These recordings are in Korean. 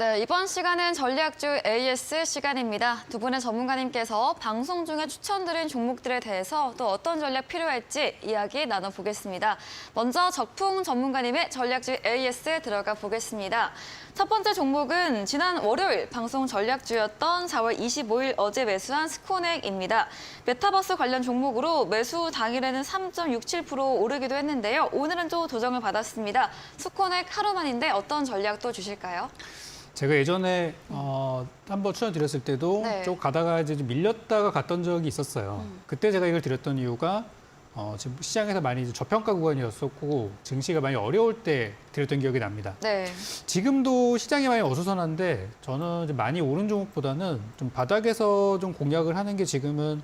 네, 이번 시간은 전략주 AS 시간입니다. 두 분의 전문가님께서 방송 중에 추천드린 종목들에 대해서 또 어떤 전략 필요할지 이야기 나눠보겠습니다. 먼저 적풍 전문가님의 전략주 AS 들어가 보겠습니다. 첫 번째 종목은 지난 월요일 방송 전략주였던 4월 25일 어제 매수한 스코넥입니다. 메타버스 관련 종목으로 매수 당일에는 3.67% 오르기도 했는데요. 오늘은 또 조정을 받았습니다. 스코넥 하루 만인데 어떤 전략도 주실까요? 제가 예전에 한번 추천드렸을 때도 네. 쭉 가다가 이제 좀 밀렸다가 갔던 적이 있었어요. 그때 제가 이걸 드렸던 이유가 지금 시장에서 많이 이제 저평가 구간이었었고 증시가 많이 어려울 때 드렸던 기억이 납니다. 네. 지금도 시장이 많이 어수선한데 저는 좀 많이 오른 종목보다는 좀 바닥에서 좀 공략을 하는 게 지금은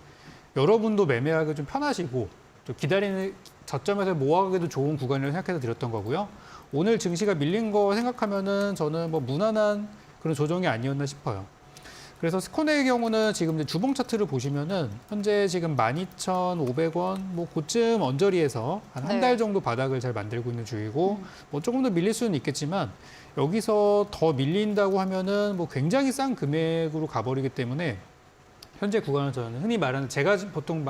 여러분도 매매하기 좀 편하시고 또 기다리는 저점에서 모아가기도 좋은 구간이라고 생각해서 드렸던 거고요. 오늘 증시가 밀린 거 생각하면은 저는 뭐 무난한 그런 조정이 아니었나 싶어요. 그래서 스코넥의 경우는 지금 이제 주봉 차트를 보시면은 현재 지금 12,500원 뭐 고점 언저리에서 한 달 정도 바닥을 잘 만들고 있는 중이고 뭐 조금 더 밀릴 수는 있겠지만 여기서 더 밀린다고 하면은 뭐 굉장히 싼 금액으로 가버리기 때문에 현재 구간은 저는 흔히 말하는 제가 보통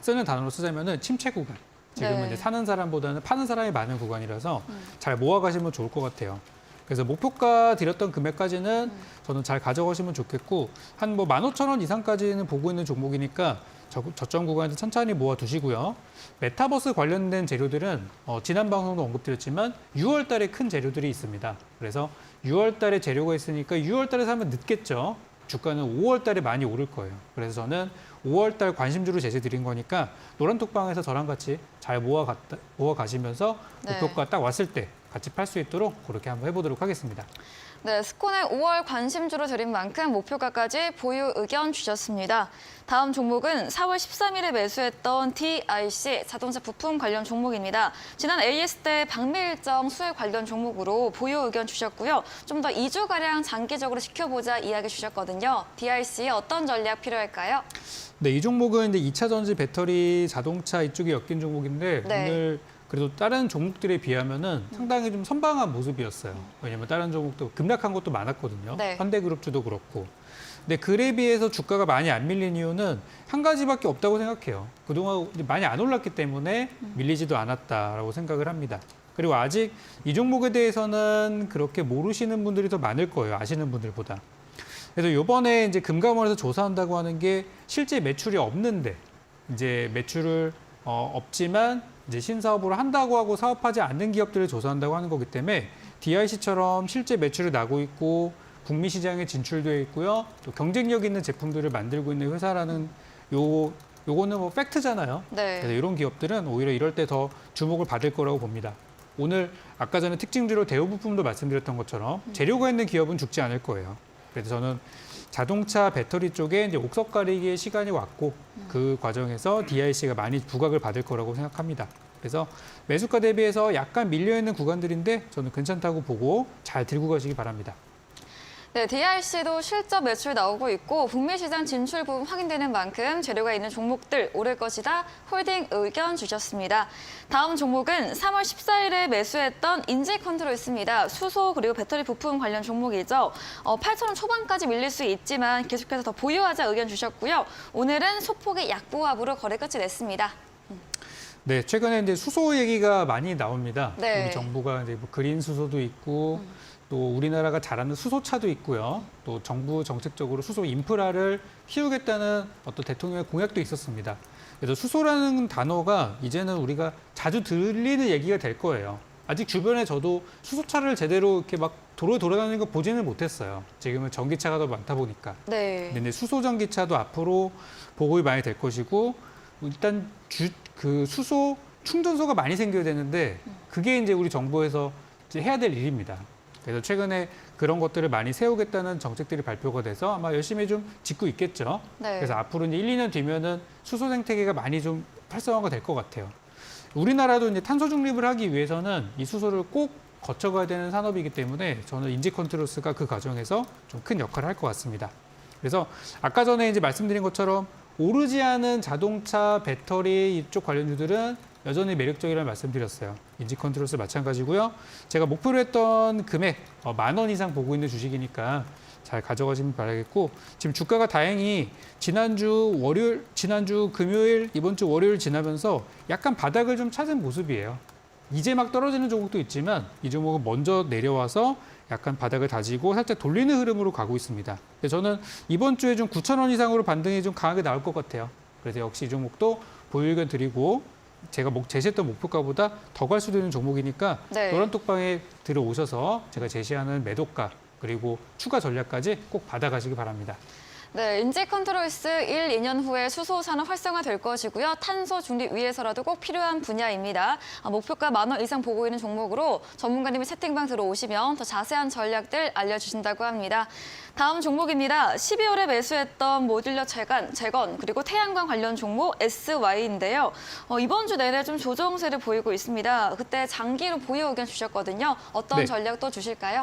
쓰는 단어로 쓰자면은 침체 구간. 지금은 네. 이제 사는 사람보다는 파는 사람이 많은 구간이라서 잘 모아가시면 좋을 것 같아요. 그래서 목표가 드렸던 금액까지는 저는 잘 가져가시면 좋겠고 한 뭐 15,000원 이상까지는 보고 있는 종목이니까 저점 구간에서 천천히 모아두시고요. 메타버스 관련된 재료들은 지난 방송도 언급드렸지만 6월 달에 큰 재료들이 있습니다. 그래서 6월 달에 재료가 있으니까 6월 달에 사면 늦겠죠. 주가는 5월 달에 많이 오를 거예요. 그래서 저는 5월 달 관심주로 제시드린 거니까 노란톡방에서 저랑 같이 잘 모아가시면서 네. 목표가 딱 왔을 때 같이 팔 수 있도록 그렇게 한번 해보도록 하겠습니다. 네, 스코넥 5월 관심주로 드린 만큼 목표가까지 보유 의견 주셨습니다. 다음 종목은 4월 13일에 매수했던 DIC 자동차 부품 관련 종목입니다. 지난 AS 때 방미 일정 수혜 관련 종목으로 보유 의견 주셨고요. 좀 더 2주가량 장기적으로 지켜보자 이야기 주셨거든요. DIC에 어떤 전략 필요할까요? 네, 이 종목은 이제 2차 전지 배터리 자동차 이쪽에 엮인 종목인데 네. 오늘 그래도 다른 종목들에 비하면은 상당히 좀 선방한 모습이었어요. 왜냐면 다른 종목도 급락한 것도 많았거든요. 네. 현대그룹주도 그렇고. 근데 그에 비해서 주가가 많이 안 밀린 이유는 한 가지밖에 없다고 생각해요. 그동안 많이 안 올랐기 때문에 밀리지도 않았다라고 생각을 합니다. 그리고 아직 이 종목에 대해서는 그렇게 모르시는 분들이 더 많을 거예요. 아시는 분들보다. 그래서 이번에 이제 금감원에서 조사한다고 하는 게 실제 매출이 없는데 이제 매출을 없지만 이제 신사업으로 한다고 하고 사업하지 않는 기업들을 조사한다고 하는 거기 때문에 DIC처럼 실제 매출이 나고 있고 북미 시장에 진출되어 있고요. 또 경쟁력 있는 제품들을 만들고 있는 회사라는 요거는 뭐 팩트잖아요. 네. 그래서 이런 기업들은 오히려 이럴 때 더 주목을 받을 거라고 봅니다. 오늘 아까 전에 특징주로 대우부품도 말씀드렸던 것처럼 재료가 있는 기업은 죽지 않을 거예요. 그래서 저는 자동차 배터리 쪽에 이제 옥석 가리기의 시간이 왔고 그 과정에서 DIC가 많이 부각을 받을 거라고 생각합니다. 그래서 매수가 대비해서 약간 밀려있는 구간들인데 저는 괜찮다고 보고 잘 들고 가시기 바랍니다. 네, DIC도 실적 매출 나오고 있고 북미 시장 진출 부분 확인되는 만큼 재료가 있는 종목들 오를 것이다 홀딩 의견 주셨습니다. 다음 종목은 3월 14일에 매수했던 인지컨트롤입니다. 수소 그리고 배터리 부품 관련 종목이죠. 8,000원 초반까지 밀릴 수 있지만 계속해서 더 보유하자 의견 주셨고요. 오늘은 소폭의 약보합으로 거래 끝이 냈습니다. 네, 최근에 이제 수소 얘기가 많이 나옵니다. 네. 우리 정부가 이제 뭐 그린 수소도 있고 또 우리나라가 잘하는 수소차도 있고요. 또 정부 정책적으로 수소 인프라를 키우겠다는 어떤 대통령의 공약도 있었습니다. 그래서 수소라는 단어가 이제는 우리가 자주 들리는 얘기가 될 거예요. 아직 주변에 저도 수소차를 제대로 이렇게 막 도로에 돌아다니는 거 보지는 못했어요. 지금은 전기차가 더 많다 보니까. 네. 근데 수소 전기차도 앞으로 보급이 많이 될 것이고 일단 그 수소 충전소가 많이 생겨야 되는데 그게 이제 우리 정부에서 이제 해야 될 일입니다. 그래서 최근에 그런 것들을 많이 세우겠다는 정책들이 발표가 돼서 아마 열심히 좀 짓고 있겠죠. 네. 그래서 앞으로 이제 1, 2년 뒤면은 수소 생태계가 많이 좀 활성화가 될 것 같아요. 우리나라도 이제 탄소 중립을 하기 위해서는 이 수소를 꼭 거쳐가야 되는 산업이기 때문에 저는 인지컨트롤스가 그 과정에서 좀 큰 역할을 할 것 같습니다. 그래서 아까 전에 이제 말씀드린 것처럼 오르지 않은 자동차 배터리 이쪽 관련주들은 여전히 매력적이라는 말씀드렸어요. 인지컨트롤스 마찬가지고요. 제가 목표로 했던 금액 10,000원 이상 보고 있는 주식이니까 잘 가져가시면 바라겠고, 지금 주가가 다행히 지난주 월요일, 지난주 금요일, 이번 주 월요일 지나면서 약간 바닥을 좀 찾은 모습이에요. 이제 막 떨어지는 종목도 있지만 이 종목은 먼저 내려와서 약간 바닥을 다지고 살짝 돌리는 흐름으로 가고 있습니다. 저는 이번 주에 좀 9,000원 이상으로 반등이 좀 강하게 나올 것 같아요. 그래서 역시 이 종목도 보유 의견 드리고, 제가 제시했던 목표가보다 더 갈 수도 있는 종목이니까 네. 노란톡방에 들어오셔서 제가 제시하는 매도가 그리고 추가 전략까지 꼭 받아가시기 바랍니다. 네, 인지 컨트롤스 1, 2년 후에 수소 산업 활성화될 것이고요. 탄소 중립 위해서라도 꼭 필요한 분야입니다. 목표가 10,000원 이상 보고 있는 종목으로 전문가님이 채팅방 들어오시면 더 자세한 전략들 알려주신다고 합니다. 다음 종목입니다. 12월에 매수했던 모듈러 재건 그리고 태양광 관련 종목 SY인데요. 이번 주 내내 좀 조정세를 보이고 있습니다. 그때 장기로 보유 의견 주셨거든요. 어떤 네. 전략 또 주실까요?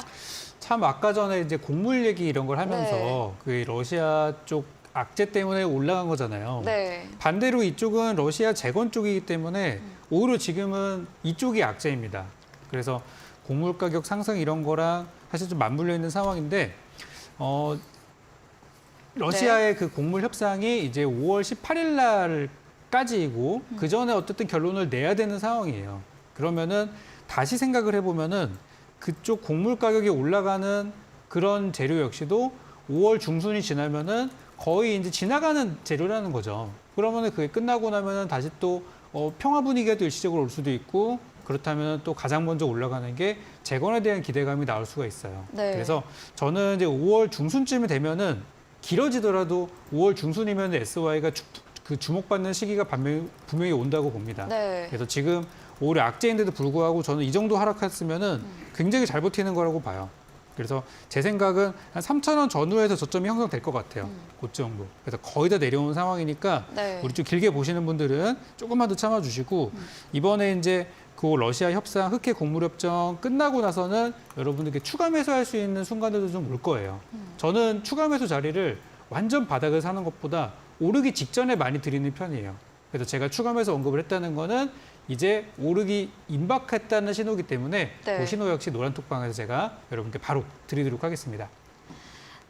참 아까 전에 이제 곡물 얘기 이런 걸 하면서 네. 그 러시아 쪽 악재 때문에 올라간 거잖아요. 네. 반대로 이쪽은 러시아 재건 쪽이기 때문에 오히려 지금은 이쪽이 악재입니다. 그래서 곡물 가격 상승 이런 거랑 사실 좀 맞물려 있는 상황인데, 러시아의 그 곡물 협상이 이제 5월 18일 날까지이고 그 전에 어쨌든 결론을 내야 되는 상황이에요. 그러면은 다시 생각을 해보면은 그쪽 곡물 가격이 올라가는 그런 재료 역시도 5월 중순이 지나면은 거의 이제 지나가는 재료라는 거죠. 그러면은 그게 끝나고 나면은 다시 또 평화 분위기가 또 일시적으로 올 수도 있고, 그렇다면 또 가장 먼저 올라가는 게 재건에 대한 기대감이 나올 수가 있어요. 네. 그래서 저는 이제 5월 중순쯤이 되면은 길어지더라도 5월 중순이면 SY가 그 주목받는 시기가 분명히 온다고 봅니다. 네. 그래서 지금 올해 악재인데도 불구하고 저는 이 정도 하락했으면은 굉장히 잘 버티는 거라고 봐요. 그래서 제 생각은 한 3,000원 전후에서 저점이 형성될 것 같아요. 그 정도. 그래서 거의 다 내려오는 상황이니까 네. 우리 좀 길게 보시는 분들은 조금만 더 참아주시고, 이번에 이제 그 러시아 협상 흑해 곡물 협정 끝나고 나서는 여러분들께 추가 매수할 수 있는 순간들도 좀 올 거예요. 저는 추가 매수 자리를 완전 바닥을 사는 것보다 오르기 직전에 많이 드리는 편이에요. 그래서 제가 추가 매수 언급을 했다는 거는 이제 오르기 임박했다는 신호이기 때문에 네. 그 신호 역시 노란톡방에서 제가 여러분께 바로 드리도록 하겠습니다.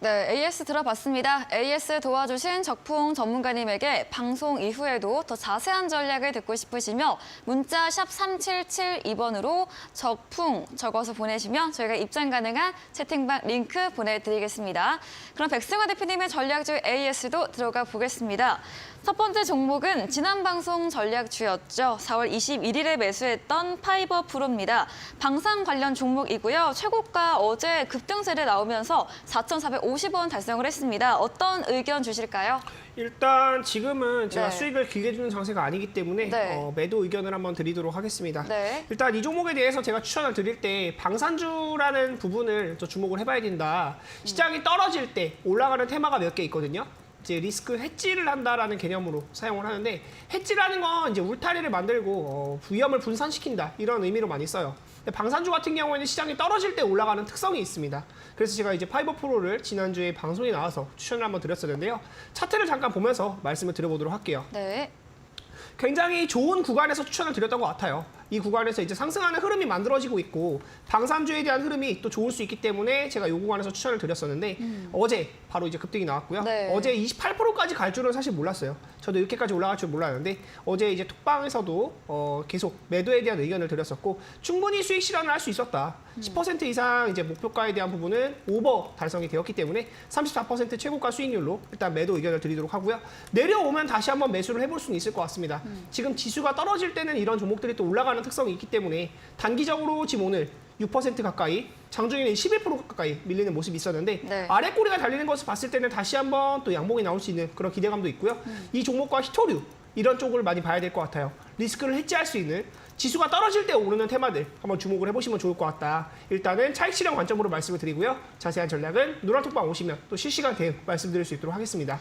네, AS 들어봤습니다. AS 도와주신 적풍 전문가님에게 방송 이후에도 더 자세한 전략을 듣고 싶으시며 문자 샵 3772번으로 적풍 적어서 보내시면 저희가 입장 가능한 채팅방 링크 보내드리겠습니다. 그럼 백승화 대표님의 전략주 AS도 들어가 보겠습니다. 첫 번째 종목은 지난 방송 전략주였죠. 4월 21일에 매수했던 파이버 프로입니다. 방산 관련 종목이고요. 최고가 어제 급등세를 나오면서 4,450원 달성을 했습니다. 어떤 의견 주실까요? 일단 지금은 제가 네. 수익을 길게 주는 장세가 아니기 때문에 네. 매도 의견을 한번 드리도록 하겠습니다. 네. 일단 이 종목에 대해서 제가 추천을 드릴 때 방산주라는 부분을 또 주목을 해봐야 된다. 시장이 떨어질 때 올라가는 테마가 몇 개 있거든요. 이제 리스크 해지를 한다라는 개념으로 사용을 하는데, 해지라는 건 이제 울타리를 만들고 위험을 분산시킨다 이런 의미로 많이 써요. 근데 방산주 같은 경우에는 시장이 떨어질 때 올라가는 특성이 있습니다. 그래서 제가 이제 파이버 프로를 지난주에 방송에 나와서 추천을 한번 드렸었는데요. 차트를 잠깐 보면서 말씀을 드려보도록 할게요. 네. 굉장히 좋은 구간에서 추천을 드렸던 것 같아요. 이 구간에서 이제 상승하는 흐름이 만들어지고 있고 방산주에 대한 흐름이 또 좋을 수 있기 때문에 제가 이 구간에서 추천을 드렸었는데 어제 바로 이제 급등이 나왔고요. 네. 어제 28%까지 갈 줄은 사실 몰랐어요. 저도 이렇게까지 올라갈 줄 몰랐는데 어제 이제 톡방에서도 계속 매도에 대한 의견을 드렸었고 충분히 수익 실현을 할 수 있었다. 10% 이상 이제 목표가에 대한 부분은 오버 달성이 되었기 때문에 34% 최고가 수익률로 일단 매도 의견을 드리도록 하고요. 내려오면 다시 한번 매수를 해볼 수는 있을 것 같습니다. 지금 지수가 떨어질 때는 이런 종목들이 또 올라가는 특성이 있기 때문에 단기적으로 지금 오늘 6% 가까이, 장중에는 11% 가까이 밀리는 모습이 있었는데 네. 아래 꼬리가 달리는 것을 봤을 때는 다시 한번 또 양봉이 나올 수 있는 그런 기대감도 있고요. 이 종목과 히토류 이런 쪽을 많이 봐야 될 것 같아요. 리스크를 해지할 수 있는 지수가 떨어질 때 오르는 테마들 한번 주목을 해보시면 좋을 것 같다. 일단은 차익 실현 관점으로 말씀을 드리고요. 자세한 전략은 노란톡방 오시면 또 실시간 대응 말씀드릴 수 있도록 하겠습니다.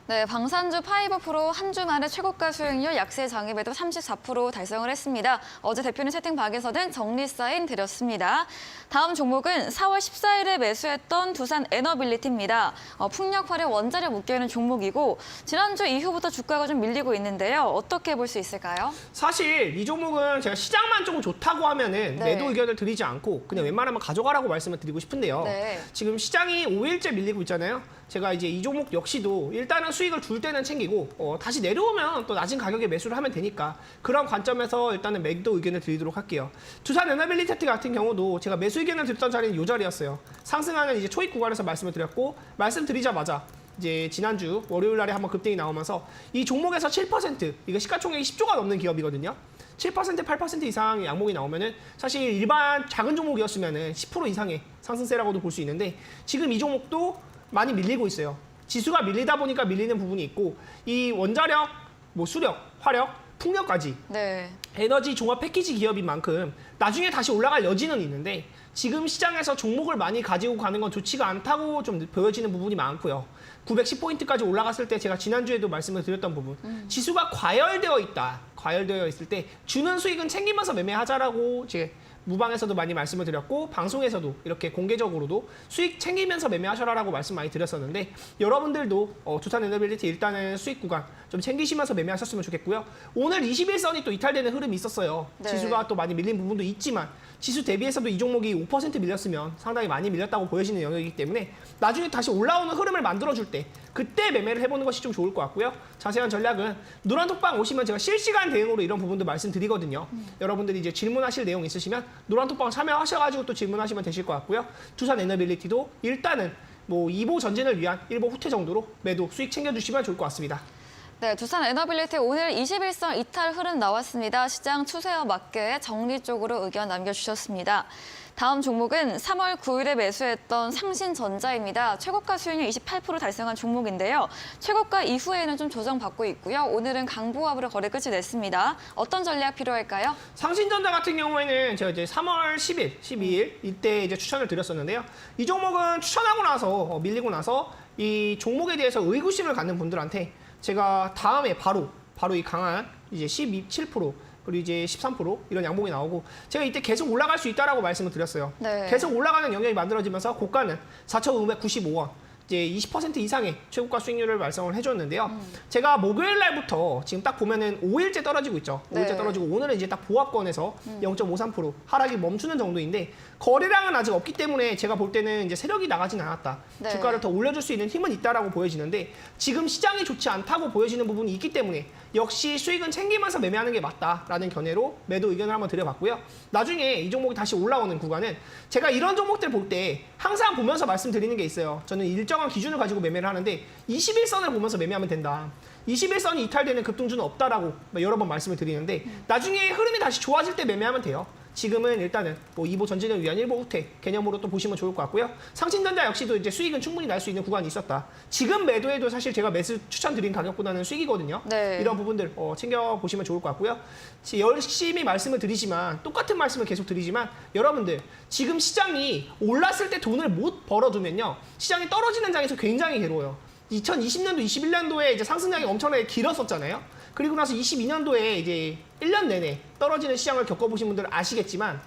네, 방산주 파이버프로 한 주 만에 최고가 수익률 약세 장외매도 34% 달성을 했습니다. 어제 대표님 채팅방에서는 정리 사인 드렸습니다. 다음 종목은 4월 14일에 매수했던 두산 에너빌리티입니다. 풍력 활용 원자력 묶여있는 종목이고 지난주 이후부터 주가가 좀 밀리고 있는데요. 어떻게 볼 수 있을까요? 사실 이 종목은 제가 시장만 조금 좋다고 하면은 네. 매도 의견을 드리지 않고 그냥 웬만하면 가져가라고 말씀을 드리고 싶은데요. 네. 지금 시장이 5일째 밀리고 있잖아요. 제가 이제 이 종목 역시도 일단은 수익을 줄 때는 챙기고 다시 내려오면 또 낮은 가격에 매수를 하면 되니까 그런 관점에서 일단은 매도 의견을 드리도록 할게요. 두산 에너빌리티 같은 경우도 제가 매수 의견을 드렸던 자리는 이 자리였어요. 상승하는 이제 초입 구간에서 말씀을 드렸고 말씀드리자마자 이제 지난주 월요일 날에 한번 급등이 나오면서 이 종목에서 7% 이거 시가총액이 10조가 넘는 기업이거든요. 7% 8% 이상 양봉이 나오면은 사실 일반 작은 종목이었으면은 10% 이상의 상승세라고도 볼 수 있는데 지금 이 종목도 많이 밀리고 있어요. 지수가 밀리다 보니까 밀리는 부분이 있고 이 원자력, 뭐 수력, 화력, 풍력까지 네. 에너지 종합 패키지 기업인 만큼 나중에 다시 올라갈 여지는 있는데 지금 시장에서 종목을 많이 가지고 가는 건 좋지가 않다고 좀 보여지는 부분이 많고요. 910포인트까지 올라갔을 때 제가 지난주에도 말씀을 드렸던 부분 지수가 과열되어 있다. 과열되어 있을 때 주는 수익은 챙기면서 매매하자라고 이제 무방에서도 많이 말씀을 드렸고 방송에서도 이렇게 공개적으로도 수익 챙기면서 매매하셔라라고 말씀 많이 드렸었는데 여러분들도 두산 에너빌리티 일단은 수익 구간 좀 챙기시면서 매매하셨으면 좋겠고요. 오늘 21선이 또 이탈되는 흐름이 있었어요. 네. 지수가 또 많이 밀린 부분도 있지만 지수 대비해서도 이 종목이 5% 밀렸으면 상당히 많이 밀렸다고 보여지는 영역이기 때문에 나중에 다시 올라오는 흐름을 만들어줄 때 그때 매매를 해보는 것이 좀 좋을 것 같고요. 자세한 전략은 노란톡방 오시면 제가 실시간 대응으로 이런 부분도 말씀드리거든요. 여러분들이 이제 질문하실 내용 있으시면 노란톡방 참여하셔가지고 또 질문하시면 되실 것 같고요. 두산 에너빌리티도 일단은 뭐 2보 전진을 위한 1보 후퇴 정도로 매도 수익 챙겨주시면 좋을 것 같습니다. 네, 두산 에너빌리티 오늘 21선 이탈 흐름 나왔습니다. 시장 추세와 맞게 정리 쪽으로 의견 남겨주셨습니다. 다음 종목은 3월 9일에 매수했던 상신전자입니다. 최고가 수익률 28% 달성한 종목인데요. 최고가 이후에는 좀 조정받고 있고요. 오늘은 강보합으로 거래 끝이 냈습니다. 어떤 전략 필요할까요? 상신전자 같은 경우에는 제가 이제 3월 10일, 12일 이때 이제 추천을 드렸었는데요. 이 종목은 추천하고 나서 밀리고 나서 이 종목에 대해서 의구심을 갖는 분들한테 제가 다음에 바로 이 강한 이제 7% 그리고 이제 13% 이런 양봉이 나오고 제가 이때 계속 올라갈 수 있다라고 말씀을 드렸어요. 네. 계속 올라가는 영역이 만들어지면서 고가는 4,595원. 이제 20% 이상의 최고가 수익률을 말씀을 해줬는데요. 제가 목요일 날부터 지금 딱 보면은 5일째 떨어지고 있죠. 5일째 네. 떨어지고 오늘은 이제 딱 보합권에서 0.53% 하락이 멈추는 정도인데 거래량은 아직 없기 때문에 제가 볼 때는 이제 세력이 나가진 않았다. 네. 주가를 더 올려줄 수 있는 힘은 있다라고 보여지는데 지금 시장이 좋지 않다고 보여지는 부분이 있기 때문에 역시 수익은 챙기면서 매매하는 게 맞다라는 견해로 매도 의견을 한번 드려봤고요. 나중에 이 종목이 다시 올라오는 구간은 제가 이런 종목들 볼 때 항상 보면서 말씀드리는 게 있어요. 저는 일정한 기준을 가지고 매매를 하는데 21선을 보면서 매매하면 된다. 21선이 이탈되는 급등주는 없다라고 여러 번 말씀을 드리는데 나중에 흐름이 다시 좋아질 때 매매하면 돼요. 지금은 일단은 뭐 2보 전진을 위한 1보 후퇴 개념으로 또 보시면 좋을 것 같고요. 상신전자 역시도 이제 수익은 충분히 날 수 있는 구간이 있었다. 지금 매도해도 사실 제가 매수 추천드린 가격보다는 수익이거든요. 네. 이런 부분들 챙겨보시면 좋을 것 같고요. 열심히 말씀을 드리지만 똑같은 말씀을 계속 드리지만 여러분들 지금 시장이 올랐을 때 돈을 못 벌어두면요. 시장이 떨어지는 장에서 굉장히 괴로워요. 2020년도, 21년도에 이제 상승량이 엄청나게 길었었잖아요. 그리고 나서 22년도에 이제 1년 내내 떨어지는 시장을 겪어보신 분들은 아시겠지만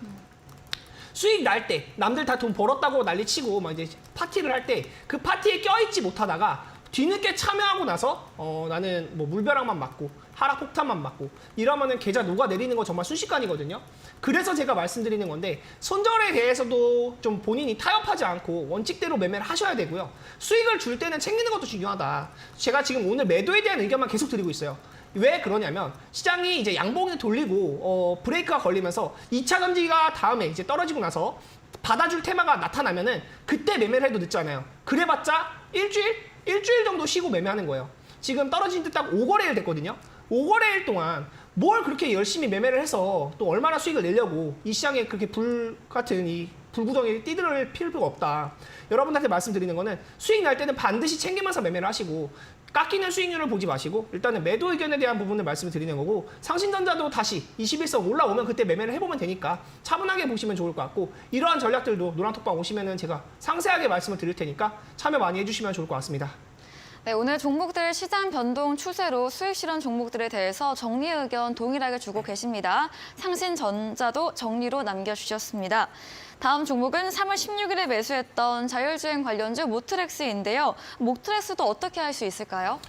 수익 날 때 남들 다 돈 벌었다고 난리치고 막 이제 파티를 할 때 그 파티에 껴있지 못하다가 뒤늦게 참여하고 나서 나는 뭐 물벼락만 맞고 하락 폭탄만 맞고 이러면은 계좌 녹아내리는 거 정말 순식간이거든요. 그래서 제가 말씀드리는 건데 손절에 대해서도 좀 본인이 타협하지 않고 원칙대로 매매를 하셔야 되고요. 수익을 줄 때는 챙기는 것도 중요하다. 제가 지금 오늘 매도에 대한 의견만 계속 드리고 있어요. 왜 그러냐면 시장이 이제 양봉이 돌리고 브레이크가 걸리면서 2차 전지가 다음에 이제 떨어지고 나서 받아줄 테마가 나타나면은 그때 매매를 해도 늦잖아요. 그래봤자 일주일 정도 쉬고 매매하는 거예요. 지금 떨어진 듯 딱 5거래일 됐거든요. 5거래일 동안 뭘 그렇게 열심히 매매를 해서 또 얼마나 수익을 내려고 이 시장에 그렇게 불 같은 이 불구덩이를 뛰들 필요가 없다. 여러분들한테 말씀드리는 거는 수익 날 때는 반드시 챙기면서 매매를 하시고 깎이는 수익률을 보지 마시고 일단은 매도 의견에 대한 부분을 말씀을 드리는 거고 상신전자도 다시 21선 올라오면 그때 매매를 해보면 되니까 차분하게 보시면 좋을 것 같고 이러한 전략들도 노란톡방 오시면은 제가 상세하게 말씀을 드릴 테니까 참여 많이 해주시면 좋을 것 같습니다. 네, 오늘 종목들 시장 변동 추세로 수익 실현 종목들에 대해서 정리 의견 동일하게 주고 계십니다. 상신전자도 정리로 남겨주셨습니다. 다음 종목은 3월 16일에 매수했던 자율주행 관련주 모트렉스인데요. 모트렉스도 어떻게 할 수 있을까요?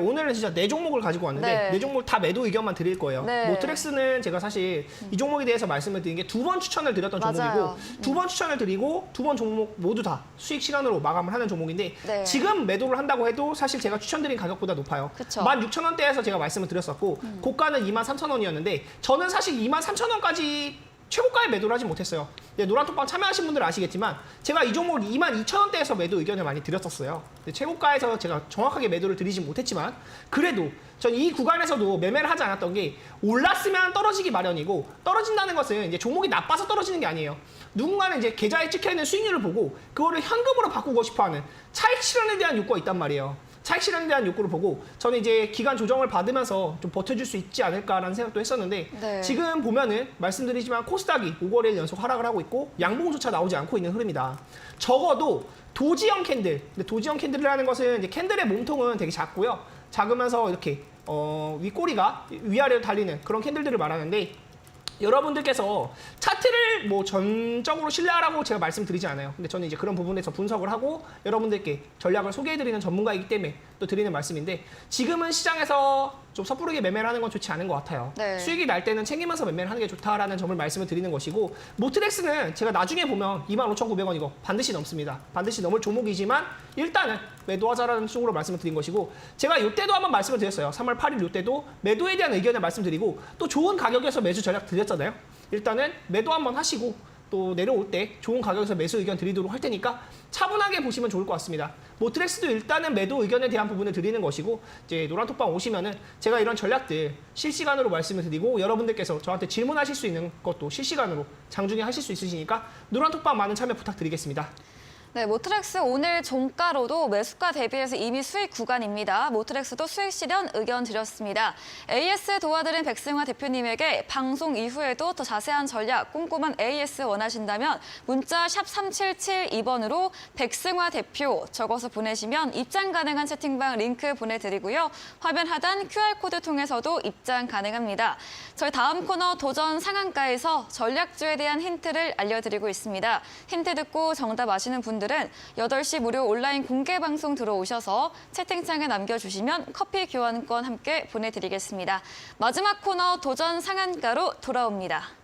오늘은 진짜 4종목을 가지고 왔는데 네. 4종목 다 매도 의견만 드릴 거예요. 네. 모트렉스는 제가 사실 이 종목에 대해서 말씀을 드린 게 2번 추천을 드렸던 맞아요. 종목이고 2번 추천을 드리고 2번 종목 모두 다 수익 시간으로 마감을 하는 종목인데 네. 지금 매도를 한다고 해도 사실 제가 추천드린 가격보다 높아요. 그쵸. 16,000원대에서 제가 말씀을 드렸었고 고가는 23,000원이었는데 저는 사실 23,000원까지 최고가에 매도를 하지 못했어요. 노란톡방 참여하신 분들 아시겠지만 제가 이 종목을 22,000원대에서 매도 의견을 많이 드렸었어요. 근데 최고가에서 제가 정확하게 매도를 드리지 못했지만 그래도 전 이 구간에서도 매매를 하지 않았던 게 올랐으면 떨어지기 마련이고 떨어진다는 것은 이제 종목이 나빠서 떨어지는 게 아니에요. 누군가는 이제 계좌에 찍혀있는 수익률을 보고 그거를 현금으로 바꾸고 싶어하는 차익 실현에 대한 욕구가 있단 말이에요. 차익 실현에 대한 욕구를 보고 저는 이제 기간 조정을 받으면서 좀 버텨줄 수 있지 않을까라는 생각도 했었는데 네. 지금 보면은 말씀드리지만 코스닥이 5거래일 연속 하락을 하고 있고 양봉조차 나오지 않고 있는 흐름이다. 적어도 도지형 캔들, 근데 도지형 캔들이라는 것은 이제 캔들의 몸통은 되게 작고요. 작으면서 이렇게 윗꼬리가 위아래로 달리는 그런 캔들들을 말하는데 여러분들께서 차트를 뭐 전적으로 신뢰하라고 제가 말씀드리지 않아요. 근데 저는 이제 그런 부분에서 분석을 하고 여러분들께 전략을 소개해드리는 전문가이기 때문에 또 드리는 말씀인데 지금은 시장에서 좀 섣부르게 매매를 하는 건 좋지 않은 것 같아요. 네. 수익이 날 때는 챙기면서 매매를 하는 게 좋다라는 점을 말씀을 드리는 것이고 모트렉스는 제가 나중에 보면 25,900원 이거 반드시 넘습니다. 반드시 넘을 종목이지만 일단은 매도하자라는 쪽으로 말씀을 드린 것이고 제가 이때도 한번 말씀을 드렸어요. 3월 8일 이때도 매도에 대한 의견을 말씀드리고 또 좋은 가격에서 매수 전략 드렸잖아요. 일단은 매도 한번 하시고 또 내려올 때 좋은 가격에서 매수 의견 드리도록 할 테니까 차분하게 보시면 좋을 것 같습니다. 모트렉스도 일단은 매도 의견에 대한 부분을 드리는 것이고 이제 노란톡방 오시면은 제가 이런 전략들 실시간으로 말씀을 드리고 여러분들께서 저한테 질문하실 수 있는 것도 실시간으로 장중에 하실 수 있으시니까 노란톡방 많은 참여 부탁드리겠습니다. 네, 모트렉스 오늘 종가로도 매수가 대비해서 이미 수익 구간입니다. 모트렉스도 수익 실현 의견 드렸습니다. AS 도와드린 백승화 대표님에게 방송 이후에도 더 자세한 전략, 꼼꼼한 AS 원하신다면 문자 샵 3772번으로 백승화 대표 적어서 보내시면 입장 가능한 채팅방 링크 보내드리고요. 화면 하단 QR코드 통해서도 입장 가능합니다. 저희 다음 코너 도전 상한가에서 전략주에 대한 힌트를 알려드리고 있습니다. 힌트 듣고 정답 아시는 분들은 8시 무료 온라인 공개 방송 들어오셔서 채팅창에 남겨주시면 커피 교환권 함께 보내드리겠습니다. 마지막 코너 도전 상한가로 돌아옵니다.